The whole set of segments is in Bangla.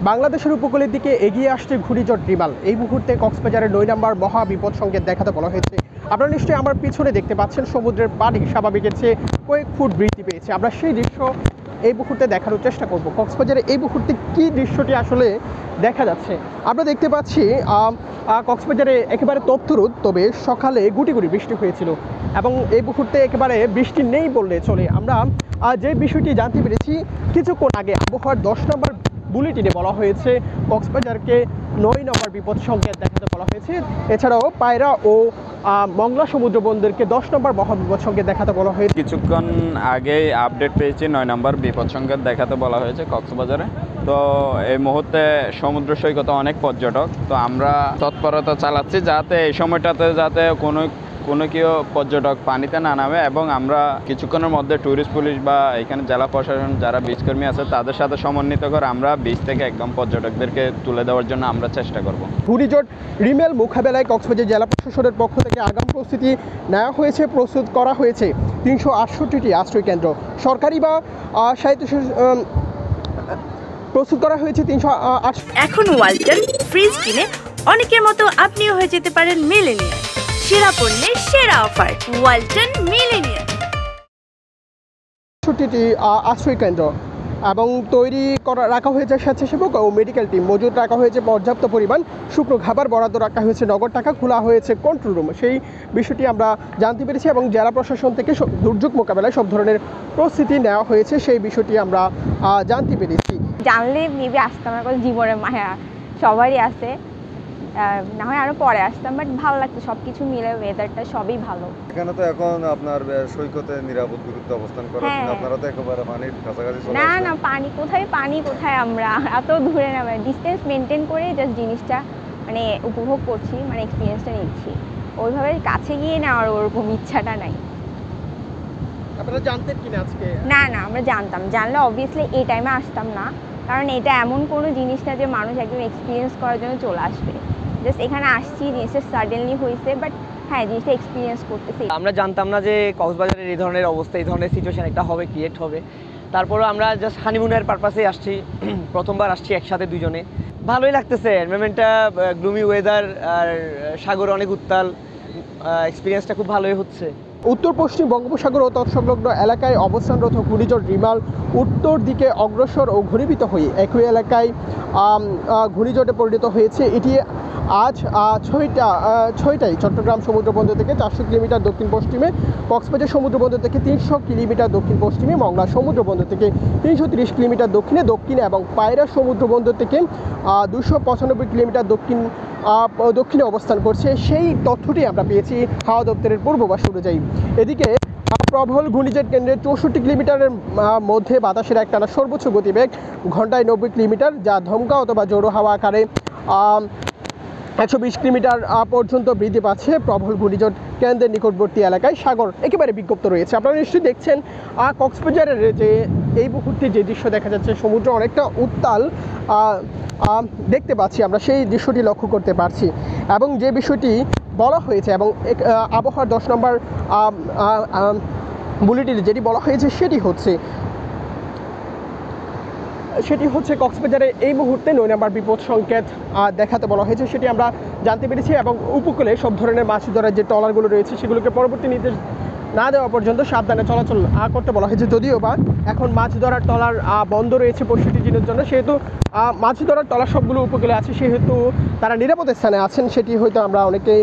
বাংলাদেশের উপকূলের দিকে এগিয়ে আসছে ঘূর্ণিঝড় রিমাল। এই মুহূর্তে কক্সবাজারের ৯ নম্বর মহা বিপদ সংকেত দেখাতে বলা হয়েছে। আপনারা নিশ্চয়ই আমার পিছনে দেখতে পাচ্ছেন সমুদ্রের পানি স্বাভাবিকের চেয়ে কয়েক ফুট বৃদ্ধি পেয়েছে। আমরা সেই দৃশ্য এই মুহূর্তে দেখানোর চেষ্টা করব। কক্সবাজারে এই মুহূর্তে কী দৃশ্যটি আসলে দেখা যাচ্ছে আমরা দেখতে পাচ্ছি। কক্সবাজারে একেবারে তপ্তরোদ, তবে সকালে গুটি গুটি বৃষ্টি হয়েছিল এবং এই মুহূর্তে একেবারে বৃষ্টি নেই বললে চলে। আমরা যে বিষয়টি জানতে পেরেছি কিছুক্ষণ আগে আবহাওয়ার 10 নম্বর বুলেটিনে বলা হয়েছে কক্সবাজারকে ৯ নম্বর বিপদ সংকেত দেখাতে বলা হয়েছে। এছাড়াও পায়রা ও মংলা সমুদ্র বন্দরকে 10 নম্বর মহাবিপদ সংকেত দেখাতে বলা হয়েছে। কিছুক্ষণ আগেই আপডেট পেয়েছি ৯ নম্বর বিপদ সংকেত দেখাতে বলা হয়েছে কক্সবাজারে। তো এই মুহূর্তে সমুদ্র সৈকতে অনেক পর্যটক, তো আমরা তৎপরতা চালাচ্ছি যাতে এই সময়টাতে যাতে কোনো কেউ পর্যটক পানিতে না নামে, এবং আমরা কিছুক্ষণের মধ্যে ট্যুরিস্ট পুলিশ বা এখানে জেলা প্রশাসন যারা বীজকর্মী আছে তাদের সাথে সমন্বিত করে আমরা বীজ থেকে একদম পর্যটকদেরকে তুলে দেওয়ার জন্য আমরা চেষ্টা করব। ঘূর্ণিঝড় রিমেল মোকাবেলায় কক্সবাজার জেলা প্রশাসনের পক্ষ থেকে আগাম প্রস্তুতি নেওয়া হয়েছে, প্রস্তুত করা হয়েছে ৩৬৮টি আশ্রয় কেন্দ্র। সরকারি বা প্রস্তুত করা হয়েছে ৩৮। এখন ওয়ালটন ফ্রিজ কিনে অনেকের মতো আপনিও হয়ে যেতে পারেন মিলেনিয়ার। সেরা পণ্যের সেরা অফার ওয়ালটন মিলেনিয়ার। ৬৮টি আশ্রয় কেন্দ্র এবং তৈরি করা রাখা হয়েছে স্বেচ্ছাসেবক ও মেডিকেল টিম। মজুদ রাখা হয়েছে পর্যাপ্ত পরিমাণ শুকনো খাবার, বরাদ্দ রাখা হয়েছে নগদ টাকা, খোলা হয়েছে কন্ট্রোল রুম। সেই বিষয়টি আমরা জানতে পেরেছি এবং জেলা প্রশাসন থেকে দুর্যোগ মোকাবেলায় সব ধরনের প্রস্তুতি নেওয়া হয়েছে, সেই বিষয়টি আমরা জানতে পেরেছি। জানলে মেবি আসতাম না, জীবনের মায়া সবারই আছে, না হয় আরো পরে আসতাম, বাট ভালো লাগতো সব কিছু মিলে, ওয়েদারটা সবই ভালো। এখানে তো এখন আপনার সৈকতে নিরাপদ দূরত্বে অবস্থান করেন, আপনারা তো একেবারে পানির কাছাকাছি চলে আসেন। না পানি কোথায় আমরা এত দূরে না, ডিসটেন্স মেনটেন করে জাস্ট জিনিসটা মানে উপভোগ করছি, মানে এক্সপিরিয়েন্সটা নিচ্ছি। ওইভাবে কাছে গিয়ে নেওয়ার ওরকম ইচ্ছাটা নাই। আপনারা জানতেন কিনা আজকে? না আমরা জানতাম, জানলে অবভিয়াসলি এই টাইমে আসতাম না, কারণ এটা এমন কোনো জিনিস না যে মানুষ একদম এক্সপিরিয়েন্স করার জন্য চলে আসবে। জাস্ট এখানে আসছি, জিনিসটা সাডেনলি হয়েছে, বাট হ্যাঁ জিনিসটা এক্সপিরিয়েন্স করতেছি। আমরা জানতাম না যে কক্সবাজারের এই ধরনের অবস্থা, এই ধরনের সিচুয়েশন একটা হবে, ক্রিয়েট হবে। তারপরও আমরা জাস্ট হানিমুনের পারপাসেই আসছি, প্রথমবার আসছি একসাথে দুজনে। ভালোই লাগতেছে, এনভায়রনমেন্টটা গ্লুমি ওয়েদার আর সাগর অনেক উত্তাল, এক্সপিরিয়েন্সটা খুব ভালোই হচ্ছে। উত্তর পশ্চিম বঙ্গোপসাগর ও তৎসংলগ্ন এলাকায় অবস্থানরত ঘূর্ণিঝড় রিমাল উত্তর দিকে অগ্রসর ও ঘনীভূত হয়ে একই এলাকায় ঘূর্ণিঝড়ে পরিণত হয়েছে। এটি আজ ছয়টায় চট্টগ্রাম সমুদ্র বন্দর থেকে ৪০০ কিলোমিটার দক্ষিণ পশ্চিমে, কক্সবাজার সমুদ্র বন্দর থেকে ৩০০ কিলোমিটার দক্ষিণ পশ্চিমে, মংলা সমুদ্র বন্দর থেকে ৩৩০ কিলোমিটার দক্ষিণে এবং পায়রা সমুদ্র বন্দর থেকে ২৯৫ কিলোমিটার দক্ষিণে অবস্থান করছে। সেই তথ্যটি আমরা পেয়েছি হাওয়া দপ্তরের পূর্বাভাস অনুযায়ী। এদিকে প্রবল ঘূর্ণিঝড় কেন্দ্রের ৬৪ কিলোমিটারের মধ্যে বাতাসের একটানা সর্বোচ্চ গতিবেগ ঘন্টায় ৯০ কিলোমিটার, যা ধমকা অথবা জোড়ো হাওয়া আকারে ১২০ কিলোমিটার পর্যন্ত বৃদ্ধি পাচ্ছে। প্রবল ঘূর্ণিঝড় কেন্দ্রের নিকটবর্তী এলাকায় সাগর একেবারে বিক্ষুব্ধ রয়েছে। আপনারা নিশ্চয়ই দেখছেন কক্সবাজারের যে এই মুহূর্তে যে দৃশ্য দেখা যাচ্ছে, সমুদ্র অনেকটা উত্তাল দেখতে পাচ্ছি আমরা, সেই দৃশ্যটি লক্ষ্য করতে পারছি। এবং যে বিষয়টি বলা হয়েছে এবং আবহাওয়ার 10 নম্বর বুলেটিনে যেটি বলা হয়েছে সেটি হচ্ছে কক্সবাজারে এই মুহূর্তে 9 নম্বর বিপদ সংকেত দেখাতে বলা হয়েছে, সেটি আমরা জানতে পেরেছি। এবং উপকূলে সব ধরনের মাছ ধরার যে ট্রলারগুলো রয়েছে সেগুলোকে পরবর্তী নির্দেশ না দেওয়া পর্যন্ত সাবধানে চলাচল করতে বলা হয়েছে। যদিও বা এখন মাছ ধরার ট্রলার বন্ধ রয়েছে 65 দিনের জন্য, সেহেতু মাছ ধরার ট্রলার সবগুলো উপকূলে আছে, সেহেতু তারা নিরাপদ স্থানে আছেন, সেটি হয়তো আমরা অনেকেই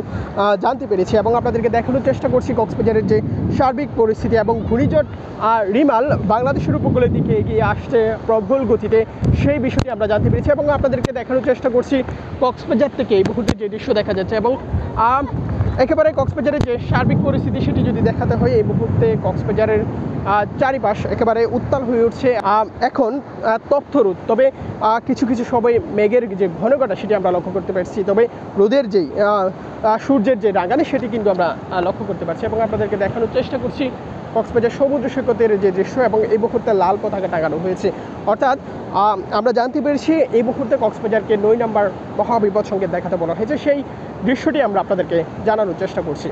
জানতে পেরেছি এবং আপনাদেরকে দেখানোর চেষ্টা করছি কক্সবাজারের যে সার্বিক পরিস্থিতি। এবং ঘূর্ণিঝড় রিমাল বাংলাদেশের উপকূলের দিকে এগিয়ে আসছে প্রবল গতিতে, সেই বিষয়টি আমরা জানতে পেরেছি এবং আপনাদেরকে দেখানোর চেষ্টা করছি কক্সবাজার থেকে এই মুহূর্তে যে দৃশ্য দেখা যাচ্ছে। এবং একেবারে কক্সবাজারের যে সার্বিক পরিস্থিতি সেটি যদি দেখাতে হয়, এই মুহূর্তে কক্সবাজারের চারিপাশ একেবারে উত্তাল হয়ে উঠছে, এখন তপ্তরোদ। তবে কিছু সময় মেঘের যে ঘনঘটা সেটি আমরা লক্ষ্য করতে পারছি, তবে রোদের যেই সূর্যের যে রাঙানি সেটি কিন্তু আমরা লক্ষ্য করতে পারছি এবং আপনাদেরকে দেখানোর চেষ্টা করছি কক্সবাজার সমুদ্র সৈকতের যে দৃশ্য। এবং এই মুহূর্তে লাল পতাকা টাঙানো হয়েছে, অর্থাৎ আমরা জানতে পেরেছি এই মুহূর্তে কক্সবাজারকে 9 নম্বর মহাবিপদ সংকেত দেখাতে বলা হয়েছে, সেই দৃশ্যটি আমরা আপনাদেরকে জানানোর চেষ্টা করছি।